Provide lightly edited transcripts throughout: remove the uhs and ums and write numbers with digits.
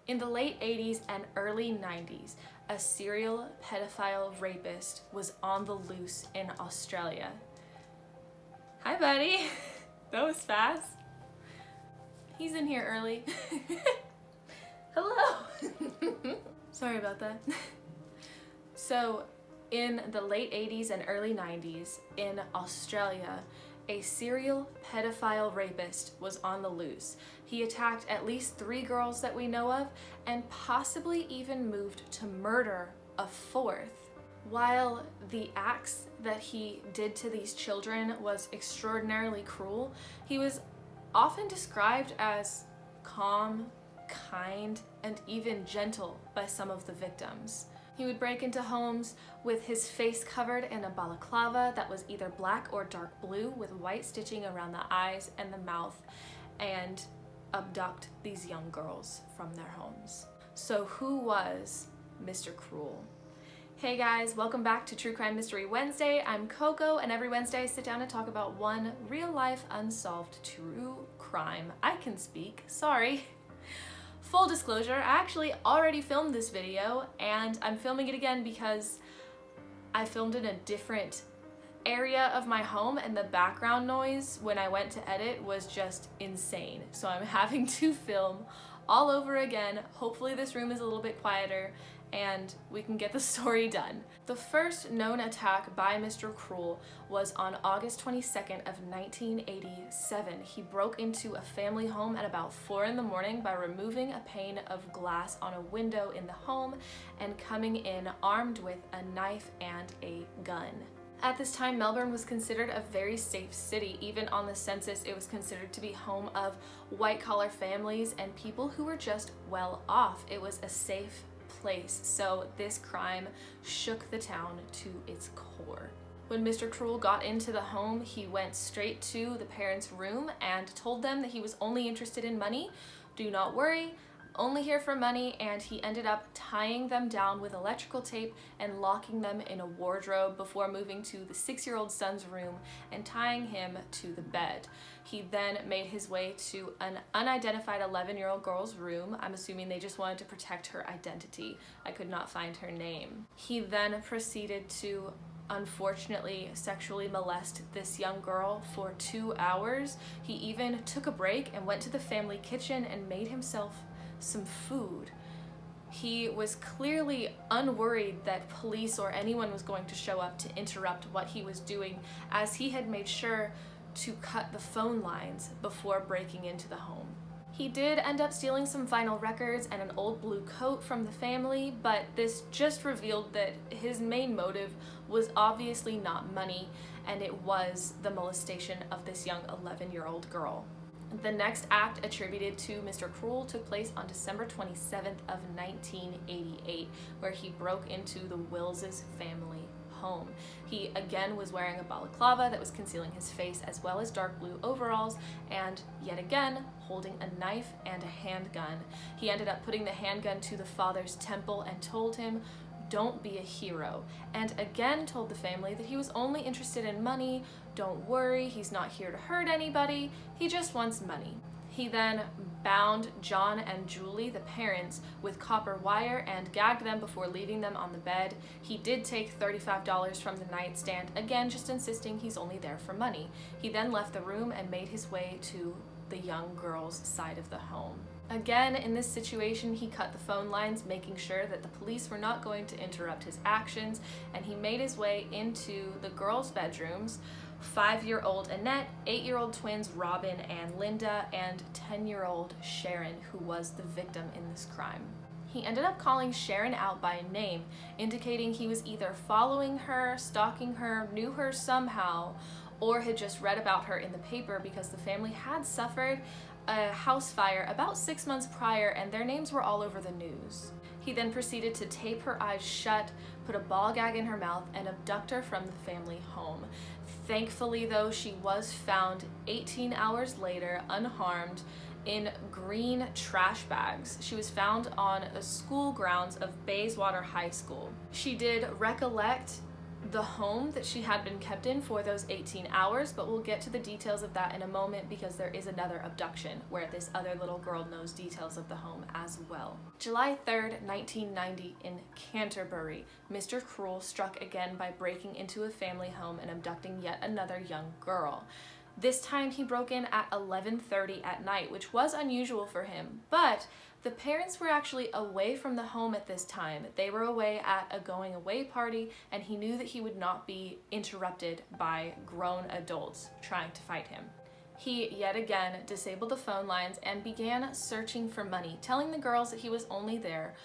In the late 80s and early 90s, a serial pedophile rapist was on the loose in Australia. Hi, buddy. That was fast. He's in here early. Hello. Sorry about that. So, in the late 80s and early 90s in Australia, a serial pedophile rapist was on the loose. He attacked at least 3 girls that we know of and possibly even moved to murder a 4th. While the acts that he did to these children was extraordinarily cruel, he was often described as calm, kind, and even gentle by some of the victims. He would break into homes with his face covered in a balaclava that was either black or dark blue with white stitching around the eyes and the mouth, and abduct these young girls from their homes. So who was Mr. Cruel? Hey guys, welcome back to True Crime Mystery Wednesday. I'm Coco, and every Wednesday I sit down and talk about one real-life unsolved true crime. I can speak, sorry. Full disclosure, I actually already filmed this video, and I'm filming it again because I filmed in a different area of my home, and the background noise when I went to edit was just insane. So I'm having to film all over again. Hopefully this room is a little bit quieter and we can get the story done. The first known attack by Mr. Cruel was on August 22nd of 1987. He broke into a family home at about 4 in the morning by removing a pane of glass on a window in the home and coming in armed with a knife and a gun. At this time, Melbourne was considered a very safe city. Even on the census, it was considered to be home of white-collar families and people who were just well off. It was a safe place, so this crime shook the town to its core. When Mr. Cruel got into the home, he went straight to the parents' room and told them that he was only interested in money. Do not worry, only here for money, and he ended up tying them down with electrical tape and locking them in a wardrobe before moving to the 6-year-old son's room and tying him to the bed. He then made his way to an unidentified 11-year-old girl's room. I'm assuming they just wanted to protect her identity. I could not find her name. He then proceeded to unfortunately sexually molest this young girl for 2 hours. He even took a break and went to the family kitchen and made himself some food. He was clearly unworried that police or anyone was going to show up to interrupt what he was doing, as he had made sure to cut the phone lines before breaking into the home. He did end up stealing some vinyl records and an old blue coat from the family, but this just revealed that his main motive was obviously not money, and it was the molestation of this young 11-year-old girl. The next act attributed to Mr. Cruel took place on December 27th of 1988, where he broke into the Willses family home. He again was wearing a balaclava that was concealing his face, as well as dark blue overalls, and yet again holding a knife and a handgun. He ended up putting the handgun to the father's temple and told him, "Don't be a hero," and again told the family that he was only interested in money. Don't worry, he's not here to hurt anybody, he just wants money. He then bound John and Julie, the parents, with copper wire and gagged them before leaving them on the bed. He did take $35 from the nightstand, again just insisting he's only there for money. He then left the room and made his way to the young girl's side of the home. Again, in this situation, he cut the phone lines, making sure that the police were not going to interrupt his actions, and he made his way into the girls' bedrooms. 5-year-old Annette, 8-year-old twins Robin and Linda, and 10-year-old Sharon, who was the victim in this crime. He ended up calling Sharon out by name, indicating he was either following her, stalking her, knew her somehow, or had just read about her in the paper because the family had suffered a house fire about 6 months prior and their names were all over the news. He then proceeded to tape her eyes shut, put a ball gag in her mouth, and abduct her from the family home. Thankfully, though, she was found 18 hours later, unharmed, in green trash bags. She was found on the school grounds of Bayswater High School. She did recollect the home that she had been kept in for those 18 hours, but we'll get to the details of that in a moment because there is another abduction where this other little girl knows details of the home as well. July 3rd, 1990 in Canterbury, Mr. Cruel struck again by breaking into a family home and abducting yet another young girl. This time he broke in at 11:30 at night, which was unusual for him, but the parents were actually away from the home at this time. They were away at a going away party, and he knew that he would not be interrupted by grown adults trying to fight him. He yet again disabled the phone lines and began searching for money, telling the girls that he was only there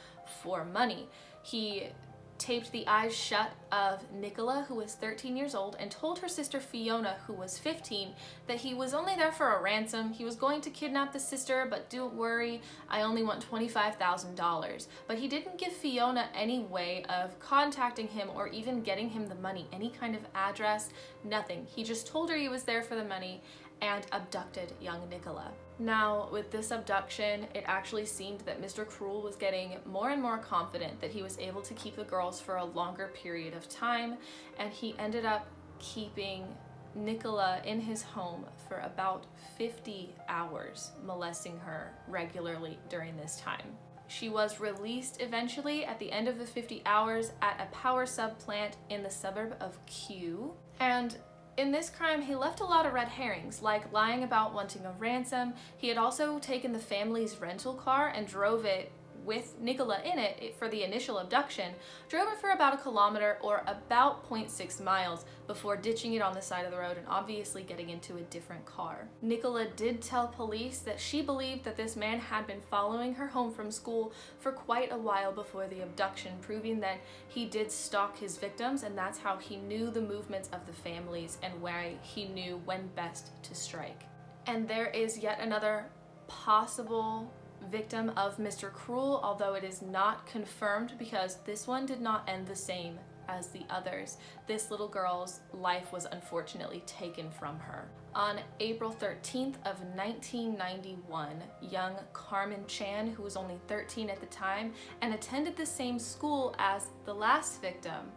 for money. He taped the eyes shut of Nicola, who was 13 years old, and told her sister Fiona, who was 15, that he was only there for a ransom. He was going to kidnap the sister, but don't worry, I only want $25,000. But he didn't give Fiona any way of contacting him or even getting him the money, any kind of address, nothing. He just told her he was there for the money and abducted young Nicola. Now, with this abduction, it actually seemed that Mr. Cruel was getting more and more confident that he was able to keep the girls for a longer period of time, and he ended up keeping Nicola in his home for about 50 hours, molesting her regularly during this time. She was released eventually at the end of the 50 hours at a power sub plant in the suburb of Kew, and in this crime, he left a lot of red herrings, like lying about wanting a ransom. He had also taken the family's rental car and drove it with Nicola in it for the initial abduction, drove it for about a kilometer or about 0.6 miles before ditching it on the side of the road and obviously getting into a different car. Nicola did tell police that she believed that this man had been following her home from school for quite a while before the abduction, proving that he did stalk his victims, and that's how he knew the movements of the families and where he knew when best to strike. And there is yet another possible victim of Mr. Cruel, although it is not confirmed because this one did not end the same as the others. This little girl's life was unfortunately taken from her. On April 13th of 1991, young Carmen Chan, who was only 13 at the time and attended the same school as the last victim,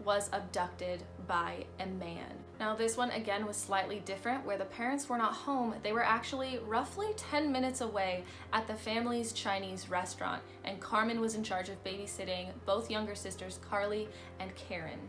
was abducted by a man. Now this one again was slightly different, where the parents were not home. They were actually roughly 10 minutes away at the family's Chinese restaurant, and Carmen was in charge of babysitting both younger sisters, Carly and Karen.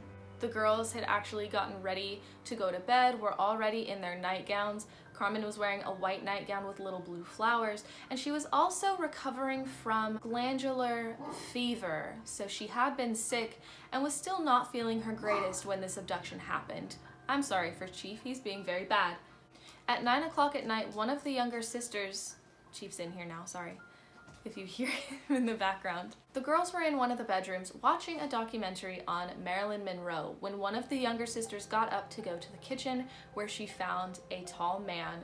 The girls had actually gotten ready to go to bed, were already in their nightgowns. Carmen was wearing a white nightgown with little blue flowers, and she was also recovering from glandular fever, so she had been sick and was still not feeling her greatest when this abduction happened. I'm sorry for Chief, he's being very bad. At 9 o'clock at night, one of the younger sisters, Chief's in here now, sorry if you hear him in the background. The girls were in one of the bedrooms watching a documentary on Marilyn Monroe when one of the younger sisters got up to go to the kitchen, where she found a tall man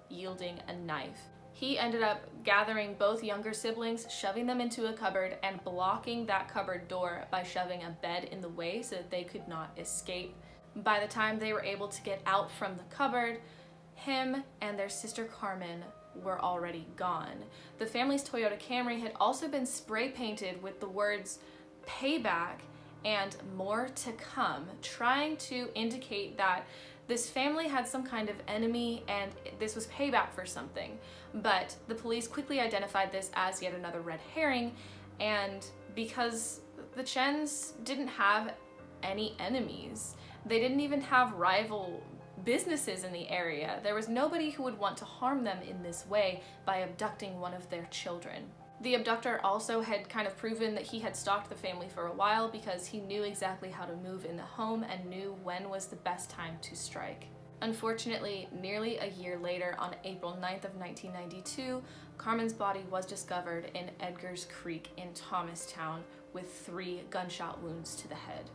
wielding a knife. He ended up gathering both younger siblings, shoving them into a cupboard, and blocking that cupboard door by shoving a bed in the way so that they could not escape. By the time they were able to get out from the cupboard, him and their sister Carmen were already gone. The family's Toyota Camry had also been spray painted with the words "payback" and "more to come," trying to indicate that this family had some kind of enemy and this was payback for something. But the police quickly identified this as yet another red herring, and because the Chens didn't have any enemies, they didn't even have rival businesses in the area. There was nobody who would want to harm them in this way by abducting one of their children. The abductor also had kind of proven that he had stalked the family for a while because he knew exactly how to move in the home and knew when was the best time to strike. Unfortunately, nearly a year later, on April 9th of 1992, Carmen's body was discovered in Edgar's Creek in Thomastown with 3 gunshot wounds to the head.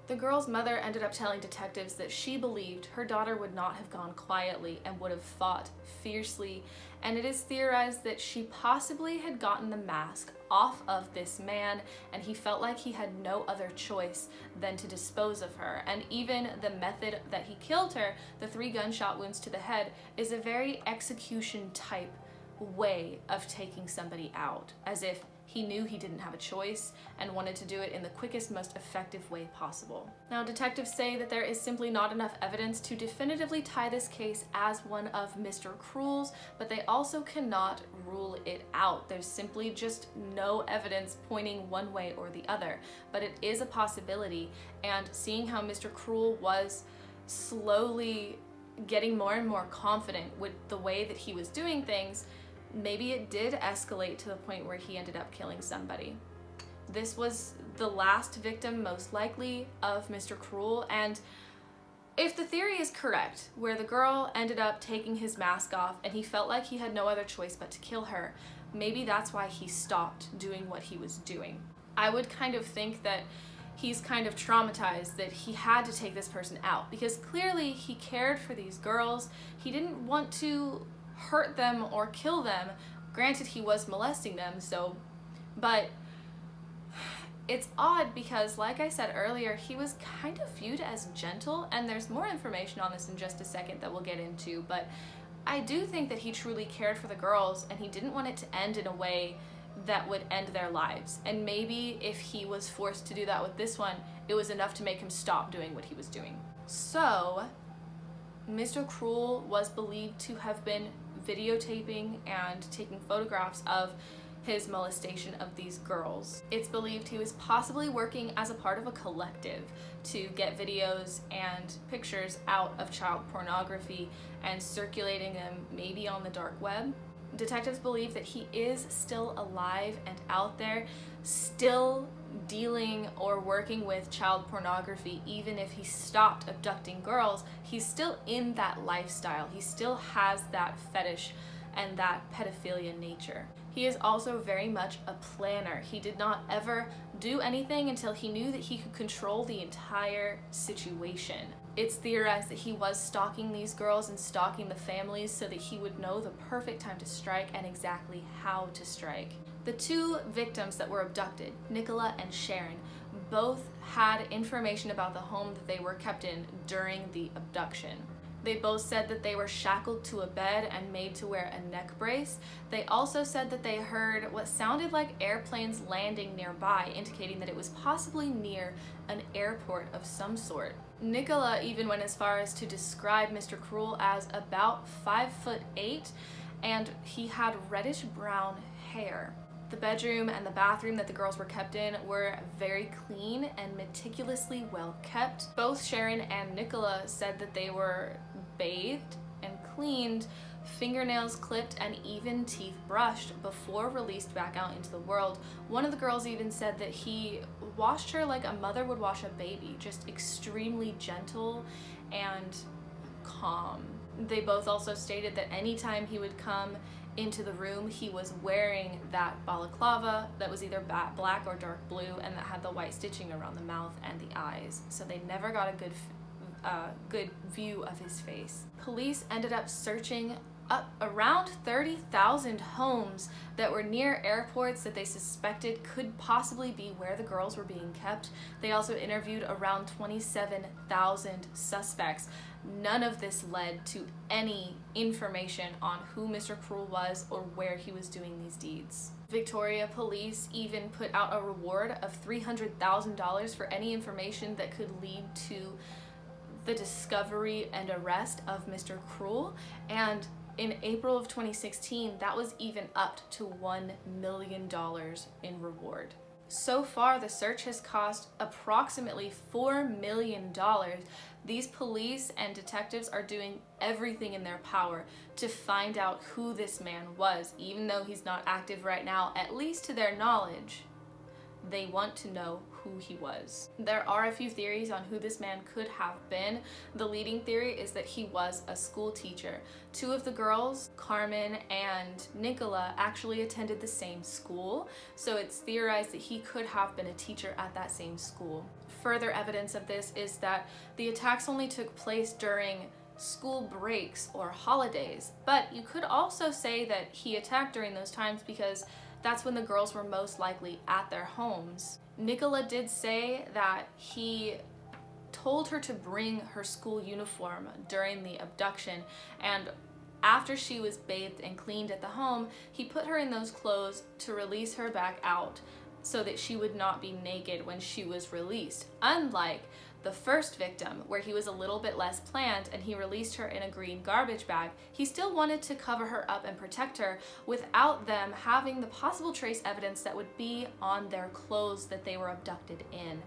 The girl's mother ended up telling detectives that she believed her daughter would not have gone quietly and would have fought fiercely, and it is theorized that she possibly had gotten the mask off of this man and he felt like he had no other choice than to dispose of her. And even the method that he killed her, the 3 gunshot wounds to the head, is a very execution type way of taking somebody out, as if He knew he didn't have a choice and wanted to do it in the quickest, most effective way possible. Now, detectives say that there is simply not enough evidence to definitively tie this case as one of Mr. Cruel's, but they also cannot rule it out. There's simply just no evidence pointing one way or the other, but it is a possibility, and seeing how Mr. Cruel was slowly getting more and more confident with the way that he was doing things, maybe it did escalate to the point where he ended up killing somebody. This was the last victim, most likely, of Mr. Cruel, and if the theory is correct, where the girl ended up taking his mask off and he felt like he had no other choice but to kill her, maybe that's why he stopped doing what he was doing. I would kind of think that he's kind of traumatized that he had to take this person out, because clearly he cared for these girls. He didn't want to hurt them or kill them. Granted, he was molesting them, but it's odd because, like I said earlier, he was kind of viewed as gentle, and there's more information on this in just a second that we'll get into, but I do think that he truly cared for the girls and he didn't want it to end in a way that would end their lives. And maybe if he was forced to do that with this one, it was enough to make him stop doing what he was doing. So, Mr. Cruel was believed to have been videotaping and taking photographs of his molestation of these girls. It's believed he was possibly working as a part of a collective to get videos and pictures out of child pornography and circulating them maybe on the dark web. Detectives believe that he is still alive and out there, still dealing or working with child pornography. Even if he stopped abducting girls, he's still in that lifestyle. He still has that fetish and that pedophilia nature. He is also very much a planner. He did not ever do anything until he knew that he could control the entire situation. It's theorized that he was stalking these girls and stalking the families so that he would know the perfect time to strike and exactly how to strike. The two victims that were abducted, Nicola and Sharon, both had information about the home that they were kept in during the abduction. They both said that they were shackled to a bed and made to wear a neck brace. They also said that they heard what sounded like airplanes landing nearby, indicating that it was possibly near an airport of some sort. Nicola even went as far as to describe Mr. Cruel as about 5'8", and he had reddish brown hair. The bedroom and the bathroom that the girls were kept in were very clean and meticulously well kept. Both Sharon and Nicola said that they were bathed and cleaned, fingernails clipped, and even teeth brushed before released back out into the world. One of the girls even said that he washed her like a mother would wash a baby, just extremely gentle and calm. They both also stated that anytime he would come into the room, he was wearing that balaclava that was either black or dark blue and that had the white stitching around the mouth and the eyes, so they never got a good view of his face. Police ended up searching up around 30,000 homes that were near airports that they suspected could possibly be where the girls were being kept. They also interviewed around 27,000 suspects. None of this led to any information on who Mr. Cruel was or where he was doing these deeds. Victoria police even put out a reward of $300,000 for any information that could lead to the discovery and arrest of Mr. Cruel, and in April of 2016, that was even upped to $1 million in reward. So far, the search has cost approximately $4 million. These police and detectives are doing everything in their power to find out who this man was. Even though he's not active right now, at least to their knowledge, they want to know who he was. There are a few theories on who this man could have been. The leading theory is that he was a school teacher. Two of the girls, Carmen and Nicola, actually attended the same school, so it's theorized that he could have been a teacher at that same school. Further evidence of this is that the attacks only took place during school breaks or holidays, but you could also say that he attacked during those times because that's when the girls were most likely at their homes. Nicola did say that he told her to bring her school uniform during the abduction, and After she was bathed and cleaned at the home, he put her in those clothes to release her back out so that she would not be naked when she was released. Unlike the first victim, where he was a little bit less planned and he released her in a green garbage bag, he still wanted to cover her up and protect her without them having the possible trace evidence that would be on their clothes that they were abducted in.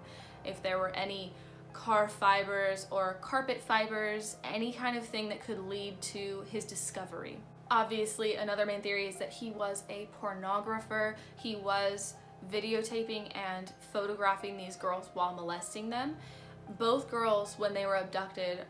If there were any car fibers or carpet fibers, any kind of thing that could lead to his discovery. Obviously, another main theory is that he was a pornographer. He was videotaping and photographing these girls while molesting them. Both girls, when they were abducted,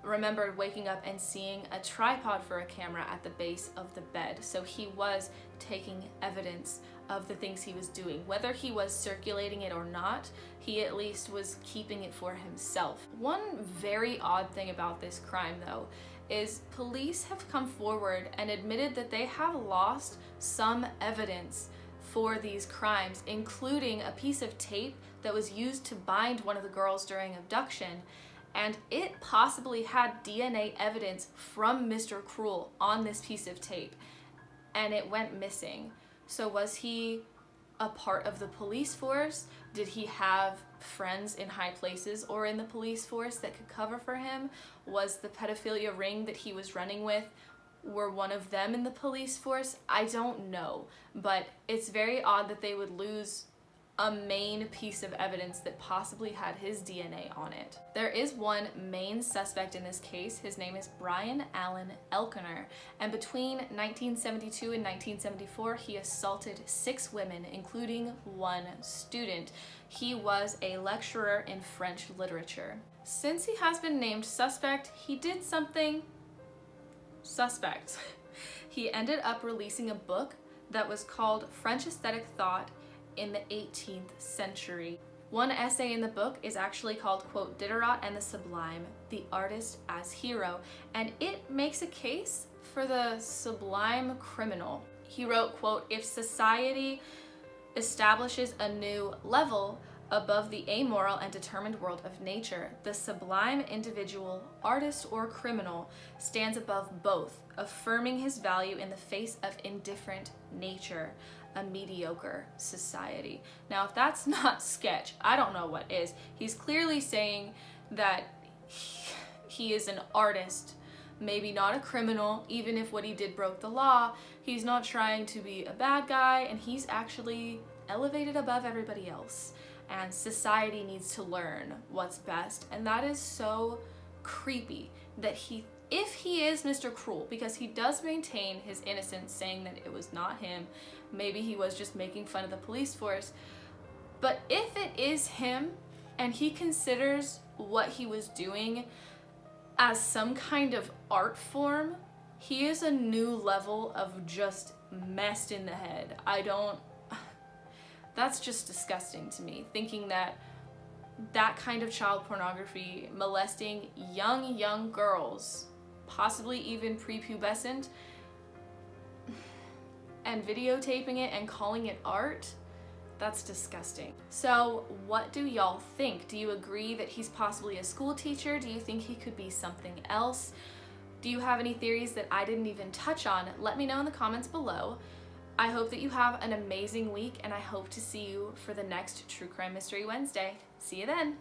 remembered waking up and seeing a tripod for a camera at the base of the bed. So he was taking evidence of the things he was doing. Whether he was circulating it or not, he at least was keeping it for himself. One very odd thing about this crime, though, is police have come forward and admitted that they have lost some evidence for these crimes, including a piece of tape that was used to bind one of the girls during abduction, and it possibly had DNA evidence from Mr. Cruel on this piece of tape, and it went missing. So was he a part of the police force? Did he have friends in high places or in the police force that could cover for him? Was the pedophilia ring that he was running with, were one of them in the police force? I don't know, but it's very odd that they would lose a main piece of evidence that possibly had his DNA on it. There is one main suspect in this case. His name is Brian Allen Elkiner, and between 1972 and 1974, he assaulted 6 women, including 1 student. He was a lecturer in French literature. Since he has been named suspect, he did something suspect. He ended up releasing a book that was called French Aesthetic Thought in the 18th century. One essay in the book is actually called, quote, Diderot and the Sublime, the Artist as Hero, and it makes a case for the sublime criminal. He wrote, quote, if society establishes a new level above the amoral and determined world of nature, the sublime individual, artist or criminal, stands above both, affirming his value in the face of indifferent nature, a mediocre society. Now, if that's not sketch, I don't know what is. He's clearly saying that he is an artist, maybe not a criminal, even if what he did broke the law. He's not trying to be a bad guy, and he's actually elevated above everybody else. And society needs to learn what's best, and that is so creepy that if he is Mr. Cruel, because he does maintain his innocence, saying that it was not him, maybe he was just making fun of the police force, but if it is him and he considers what he was doing as some kind of art form, he is a new level of just messed in the head. That's just disgusting to me, thinking that that kind of child pornography, molesting young girls, possibly even prepubescent, and videotaping it and calling it art, that's disgusting. So what do y'all think? Do you agree that he's possibly a school teacher? Do you think he could be something else? Do you have any theories that I didn't even touch on? Let me know in the comments below. I hope that you have an amazing week, and I hope to see you for the next True Crime Mystery Wednesday. See you then!